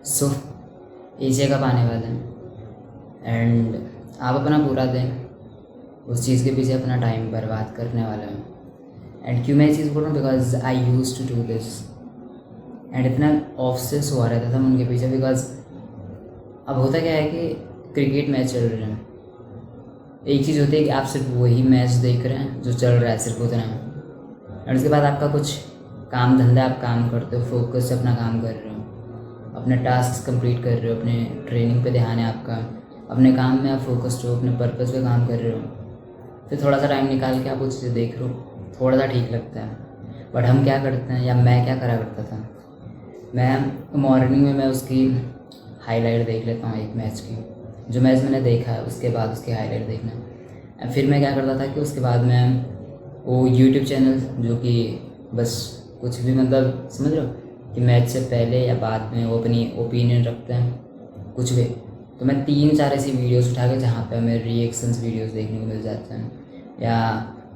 सो Asia cup आने वाला है एंड आप अपना पूरा दिन उस चीज़ के पीछे अपना टाइम बर्बाद करने वाला है। एंड क्यों मैं ये चीज़ बोल रहा हूँ, because I used to do this and इतना ऑब्सेस हुआ रहता था मैं उनके पीछे। बिकॉज अब होता क्या है कि क्रिकेट मैच चल रहे हैं, एक चीज़ होती है कि आप सिर्फ वही मैच देख रहे हैं जो चल रहा है, सिर्फ उतना है। और उसके बाद आपका कुछ काम धंधा आप काम करते हो, फोकस से अपना काम कर रहे हो, अपने टास्क कंप्लीट कर रहे हो, अपने ट्रेनिंग पे ध्यान है आपका, अपने काम में आप फोकस्ड हो, अपने पर्पस पे काम कर रहे हो। फिर थोड़ा सा टाइम निकाल के आप वो चीज़ें देख रहे हो, थोड़ा सा ठीक लगता है। बट हम क्या करते हैं, या मैं क्या करा करता था, मैं मॉर्निंग में मैं उसकी हाईलाइट देख लेता हूँ एक मैच की, जो मैच मैंने देखा है उसके बाद उसकी हाईलाइट देखना। फिर मैं क्या करता था कि उसके बाद मैं वो यूट्यूब चैनल जो कि बस कुछ भी मतलब समझ रहे हो कि मैच से पहले या बाद में वो अपनी ओपिनियन रखते हैं कुछ भी, तो मैं 3-4 ऐसी वीडियोस उठा के जहाँ पे हमें रिएक्शंस वीडियोस देखने को मिल जाते हैं या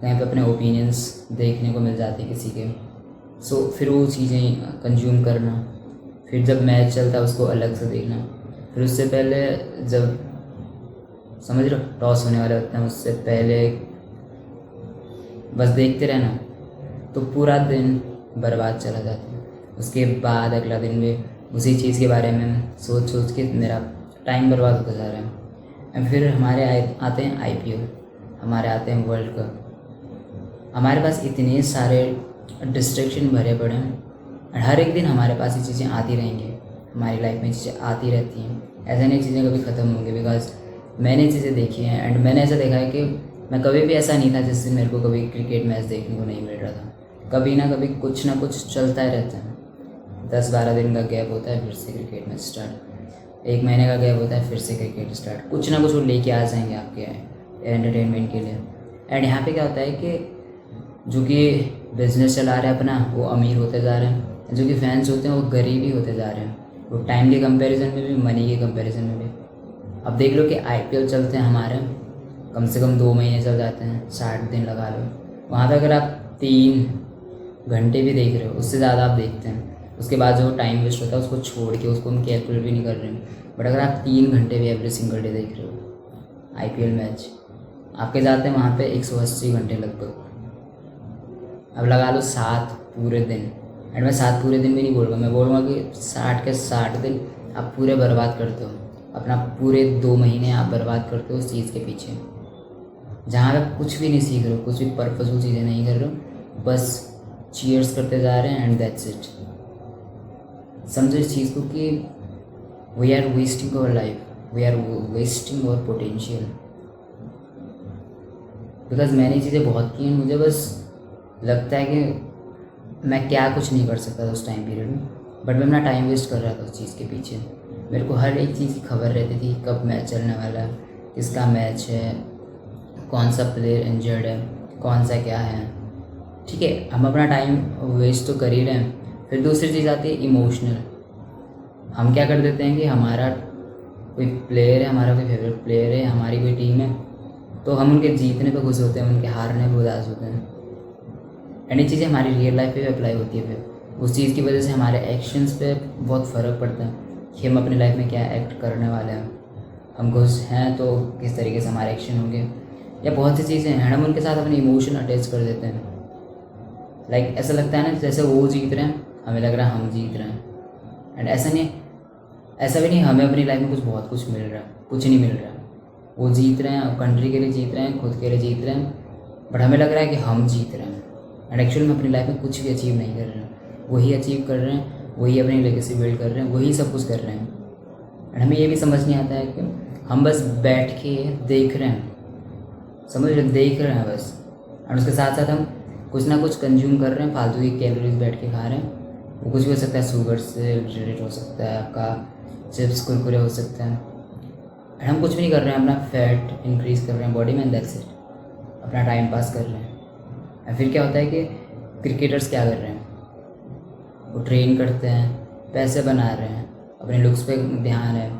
कहीं पे अपने ओपिनियंस देखने को मिल जाते हैं किसी के। सो फिर वो चीज़ें कंज्यूम करना, फिर जब मैच चलता है उसको अलग से देखना, फिर उससे पहले जब समझ रहे हो टॉस होने वाले होते हैं उससे पहले बस देखते रहना, तो पूरा दिन बर्बाद चला जाता है। उसके बाद अगला दिन भी उसी चीज़ के बारे में सोच सोच के मेरा टाइम बर्बाद होता जा रहा है। और फिर हमारे आते हैं आईपीएल, हमारे आते हैं वर्ल्ड कप, हमारे पास इतने सारे डिस्ट्रैक्शन भरे पड़े हैं और हर एक दिन हमारे पास ये चीज़ें आती रहेंगी, हमारी लाइफ में चीज़ें आती रहती हैं। ऐसा नहीं चीज़ें कभी ख़त्म होंगी, बिकॉज मैंने चीज़ें देखी हैं एंड मैंने ऐसा देखा है कि मैं कभी भी ऐसा नहीं था जिससे मेरे को कभी क्रिकेट मैच देखने को नहीं मिल रहा था। कभी ना कभी कुछ ना कुछ चलता ही रहता है। 10-12 दिन का गैप होता है, फिर से क्रिकेट मैच स्टार्ट, 1 महीने का गैप होता है, फिर से क्रिकेट स्टार्ट, कुछ ना कुछ वो लेके आ जाएंगे आपके एंटरटेनमेंट के लिए। एंड यहाँ पे क्या होता है कि जो कि बिजनेस चला रहे हैं अपना वो अमीर होते जा रहे हैं, जो कि फैंस होते हैं वो गरीब ही होते जा रहे हैं, वो टाइम के कंपैरिजन में भी, मनी के कंपैरिजन में भी। अब देख लो कि आईपीएल चलते हैं हमारे, कम से कम 2 महीने चल जाते हैं, 60 दिन लगा लो। वहाँ पे अगर आप 3 घंटे भी देख रहे हो, उससे ज़्यादा आप देखते हैं, उसके बाद जो टाइम वेस्ट होता है उसको छोड़ के उसको हम कैलकुलेट भी नहीं कर रहे हैं। बट अगर आप 3 घंटे भी एवरी सिंगल डे देख रहे हो आईपीएल मैच, आपके जाते हैं वहाँ पे 180 घंटे लगभग। अब लगा लो 7 पूरे दिन, एंड मैं 7 पूरे दिन भी नहीं बोलूँगा, मैं बोलूँगा कि 60 के 60 दिन आप पूरे बर्बाद करते हो, अपना पूरे 2 महीने आप बर्बाद करते हो उस चीज़ के पीछे, जहाँ पे कुछ भी नहीं सीख रहे हो, कुछ भी पर्पसफुल चीज़ें नहीं कर रहे हो, बस चीयर्स करते जा रहे हैं एंड दैट्स इट। समझो इस चीज़ को कि we are wasting our life, we are wasting our potential. Because मैंने चीज़ें बहुत की हैं, मुझे बस लगता है कि मैं क्या कुछ नहीं कर सकता था उस टाइम पीरियड में, बट मैं अपना टाइम वेस्ट कर रहा था उस चीज़ के पीछे। मेरे को हर एक चीज़ की खबर रहती थी, कब मैच चलने वाला है, किसका मैच है, कौन सा प्लेयर इंजर्ड है, कौन सा क्या है। ठीक है, हम अपना टाइम वेस्ट तो कर ही रहे हैं। फिर दूसरी चीज़ आती है इमोशनल। हम क्या कर देते हैं कि हमारा कोई प्लेयर है, हमारा कोई फेवरेट प्लेयर है, हमारी कोई टीम है, तो हम उनके जीतने पे खुश होते हैं, उनके हारने पे उदास होते हैं। एंड ये चीज़ें हमारी रियल लाइफ पे भी अप्लाई होती है। फिर उस चीज़ की वजह से हमारे एक्शंस पे बहुत फ़र्क पड़ता है कि हम अपनी लाइफ में क्या एक्ट करने वाले हैं। हम खुश हैं तो किस तरीके से हमारे एक्शन होंगे, या बहुत सी चीज़ें हैं हम उनके साथ अपने इमोशन अटैच कर देते हैं। लाइक ऐसा लगता है ना जैसे वो जीत रहे हैं, हमें लग रहा है हम जीत रहे हैं। एंड ऐसा नहीं, ऐसा भी नहीं हमें अपनी लाइफ में कुछ बहुत कुछ मिल रहा है, कुछ नहीं मिल रहा है। वो जीत रहे हैं, कंट्री के लिए जीत रहे हैं, खुद के लिए जीत रहे हैं, बट हमें लग रहा है कि हम जीत रहे हैं एंड एक्चुअल में अपनी लाइफ में कुछ भी अचीव नहीं कर रहे हैं। वही अचीव कर रहे हैं, वही अपनी लेगेसी बिल्ड कर रहे हैं, वही सब कुछ कर रहे हैं। एंड हमें ये भी समझ नहीं आता है कि हम बस बैठ के देख रहे हैं, समझ रहे, देख रहे हैं बस, और उसके साथ साथ हम कुछ ना कुछ कंज्यूम कर रहे हैं, फालतू की कैलोरीज बैठ के खा रहे हैं। वो कुछ भी हो सकता है, शुगर से रिलेटेड हो सकता है, आपका चिप्स कुरकुरे हो सकता है। एंड हम कुछ भी नहीं कर रहे हैं, अपना फैट इंक्रीज़ कर रहे हैं बॉडी में, दैट्स इट, अपना टाइम पास कर रहे हैं। और फिर क्या होता है कि क्रिकेटर्स क्या कर रहे हैं, वो ट्रेन करते हैं, पैसे बना रहे हैं, अपने लुक्स पे ध्यान है,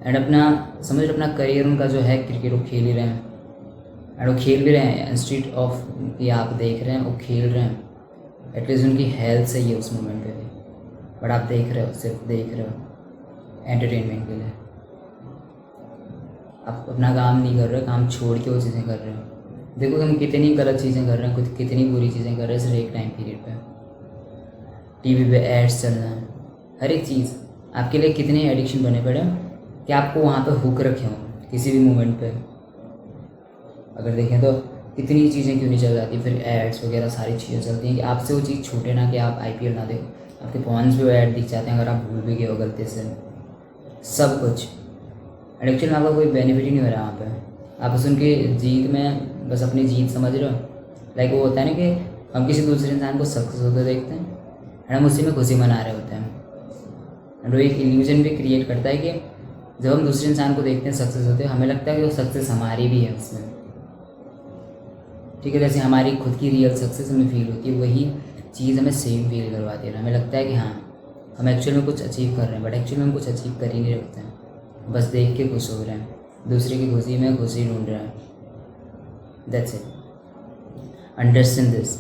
एंड अपना समझ अपना करियर उनका जो है क्रिकेट वो खेल ही रहे हैं। एंड वो खेल भी रहे हैं इंस्टीड ऑफ कि आप देख रहे हैं, वो खेल रहे हैं। एटलीस्ट उनकी हेल्थ सही है उस मोमेंट पे भी, बट आप देख रहे हो, सिर्फ देख रहे हो। एंटरटेनमेंट के लिए। आप अपना काम नहीं कर रहे, काम छोड़ के वो चीज़ें कर रहे हो। देखो हम कितनी गलत चीज़ें कर रहे हैं, कुछ कितनी बुरी चीज़ें कर रहे हैं सिर्फ एक टाइम पीरियड पे। टीवी पे एड्स चल रहे हैं, हर एक चीज़ आपके लिए कितने एडिक्शन बने पड़े हैं कि आपको वहाँ पे हुक रखे हों किसी भी मोमेंट पे। अगर देखें तो कितनी चीज़ें क्यों नहीं चल जाती, फिर एड्स वगैरह सारी चीज़ें चलती हैं कि आपसे वो चीज़ छूटे ना, कि आप आईपीएल ना देखो, आपके फ़ोन्स पे वो ऐड दिख जाते हैं अगर आप भूल भी गए हो गलती से, सब कुछ। एंड एक्चुअली में आपका कोई बेनिफिट ही नहीं हो रहा वहाँ पे। आप बस उनकी जीत में बस अपनी जीत समझ रहे हो। लाइक वो होता है ना कि हम किसी दूसरे इंसान को सक्सेस होते देखते हैं एंड हम उसी में खुशी मना रहे होते हैं। एंड वो एक इल्यूजन भी क्रिएट करता है कि जब हम दूसरे इंसान को देखते हैं सक्सेस होते हैं, हमें लगता है कि वो सक्सेस हमारी भी है उसमें। ठीक है, जैसे हमारी खुद की रियल सक्सेस हमें फील होती है, वही चीज़ हमें सेम फील करवाती है। हमें लगता है कि हाँ हम एक्चुअल में कुछ अचीव कर रहे हैं, बट एक्चुअल में हम कुछ अचीव कर ही नहीं रखते हैं, बस देख के खुश हो रहे हैं, दूसरे की खुशी में खुशी ढूंढ रहे हैं। That's it, understand this.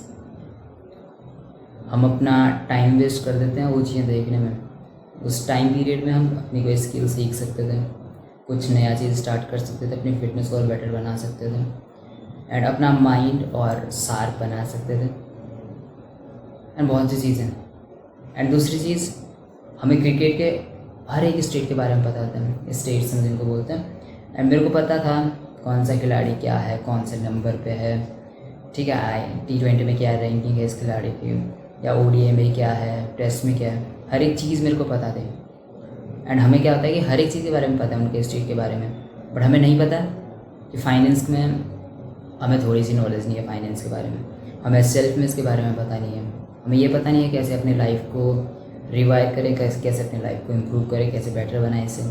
हम अपना टाइम वेस्ट कर देते हैं वो चीज़ें देखने में। उस टाइम पीरियड में हम अपनी कोई स्किल सीख सकते थे, कुछ नया चीज़ स्टार्ट कर सकते थे, अपनी फिटनेस को और बेटर बना सकते थे एंड अपना माइंड और शार्प बना सकते थे एंड बहुत सी चीज़ें। एंड दूसरी चीज़, हमें क्रिकेट के हर एक स्टेट के बारे में पता होता है, स्टेट्स हम जिनको बोलते हैं। एंड मेरे को पता था कौन सा खिलाड़ी क्या है, कौन से नंबर पे है, ठीक है, T20 में क्या रैंकिंग है इस खिलाड़ी की, या ODI में क्या है, टेस्ट में क्या है, हर एक चीज़ मेरे को पता थी। एंड हमें क्या होता है कि हर एक चीज़ के बारे में पता है उनके स्टेट के बारे में, बट हमें नहीं पता कि फाइनेंस में हमें थोड़ी सी नॉलेज नहीं है फाइनेंस के बारे में, हमें सेल्फ में इसके बारे में पता नहीं है, हमें ये पता नहीं है कैसे अपनी लाइफ को रिवाइव करें, कैसे अपनी लाइफ को इम्प्रूव करें, कैसे बेटर बनाएं इसे।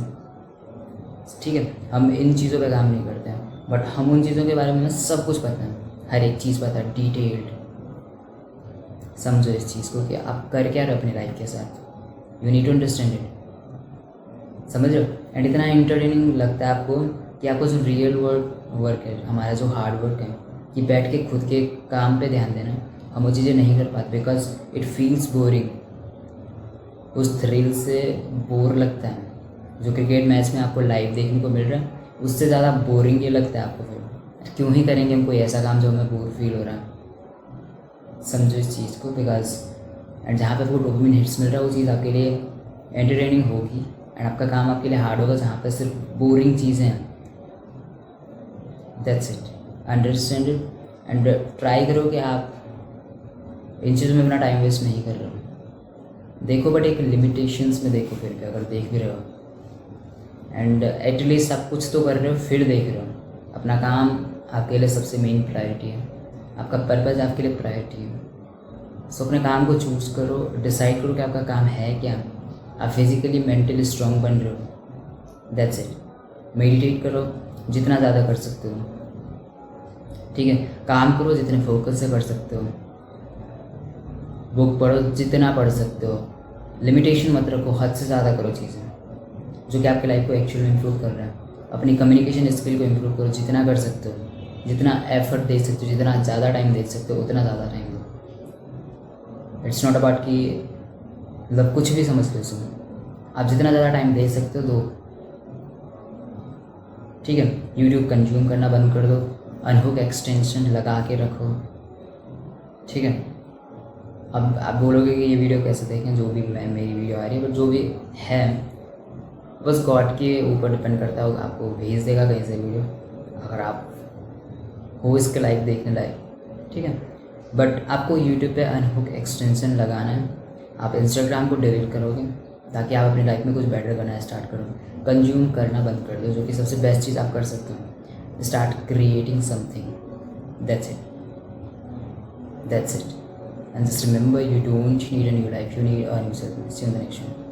ठीक है, हम इन चीज़ों पे काम नहीं करते हैं, बट हम उन चीज़ों के बारे में सब कुछ पता है, हर एक चीज़ पता है, डिटेल्ड। समझो इस चीज़ को कि आप कर क्या रहे हो अपनी लाइफ के साथ। You need to understand it, समझ रहे हो। एंड इतना इंटरटेनिंग लगता है आपको कि आपको जो रियल वर्क है, हमारा जो हार्ड वर्क है, कि बैठ के खुद के काम पे ध्यान देना, हम वो चीज़ें नहीं कर पाते बिकॉज इट फील्स बोरिंग। उस थ्रिल से बोर लगता है जो क्रिकेट मैच में आपको लाइव देखने को मिल रहा है, उससे ज़्यादा बोरिंग ये लगता है आपको। फिर क्यों ही करेंगे हम कोई ऐसा काम जो हमें बोर फील हो रहा है। समझो इस चीज़ को, बिकॉज एंड जहाँ पे आपको डोपामिन हिट्स मिल रहा है वो चीज़ आपके लिए एंटरटेनिंग होगी एंड आपका काम आपके लिए हार्ड होगा जहाँ पे सिर्फ बोरिंग चीज़ें हैं। That's it, understand it and try करो कि आप इन चीज़ों में अपना टाइम वेस्ट नहीं कर रहे हो। देखो बट एक लिमिटेशंस में देखो, फिर भी अगर देख भी रहे हो एंड एटलीस्ट आप कुछ तो कर रहे हो, फिर देख रहे हो। अपना काम आपके लिए सबसे मेन प्रायोरिटी है, आपका पर्पज़ आपके लिए प्रायोरिटी है। सो अपने काम को चूज़ करो, डिसाइड करो कि आपका काम है क्या, आप फिज़िकली मेंटली स्ट्रॉन्ग बन रहे हो। दैट्स इट, मेडिटेट करो जितना ज़्यादा कर सकते हो, ठीक है, काम करो जितने फोकस से कर सकते हो, बुक पढ़ो जितना पढ़ सकते हो, लिमिटेशन मत रखो, हद से ज़्यादा करो चीज़ें जो कि आपकी लाइफ को एक्चुअली इम्प्रूव कर रहा है। अपनी कम्युनिकेशन स्किल को इम्प्रूव करो जितना कर सकते हो, जितना एफर्ट दे सकते हो, जितना ज़्यादा टाइम दे सकते हो उतना ज़्यादा टाइम दो। इट्स नॉट अबाउट कि मतलब कुछ भी समझ लो इसमें, आप जितना ज़्यादा टाइम दे सकते हो दो, ठीक है। यूट्यूब कंज्यूम करना बंद कर दो, अनहुक एक्सटेंशन लगा के रखो, ठीक है। अब आप बोलोगे कि ये वीडियो कैसे देखें, जो भी मेरी वीडियो आ रही है, बट जो भी है बस गॉड के ऊपर डिपेंड करता है, आपको भेज देगा कहीं से वीडियो अगर आप हो इसके लाइक देखने लायक, ठीक है। बट आपको यूट्यूब पे अनहुक एक्सटेंशन लगाना है, आप इंस्टाग्राम को डिलीट करोगे ताकि आप अपनी लाइफ में कुछ बेटर करना स्टार्ट करो। कंज्यूम करना बंद कर दो, जो कि सबसे बेस्ट चीज़ आप कर सकते हो। Start creating something, that's it, that's it. And just remember, you don't need a new life, you need a new self. See you in the next one.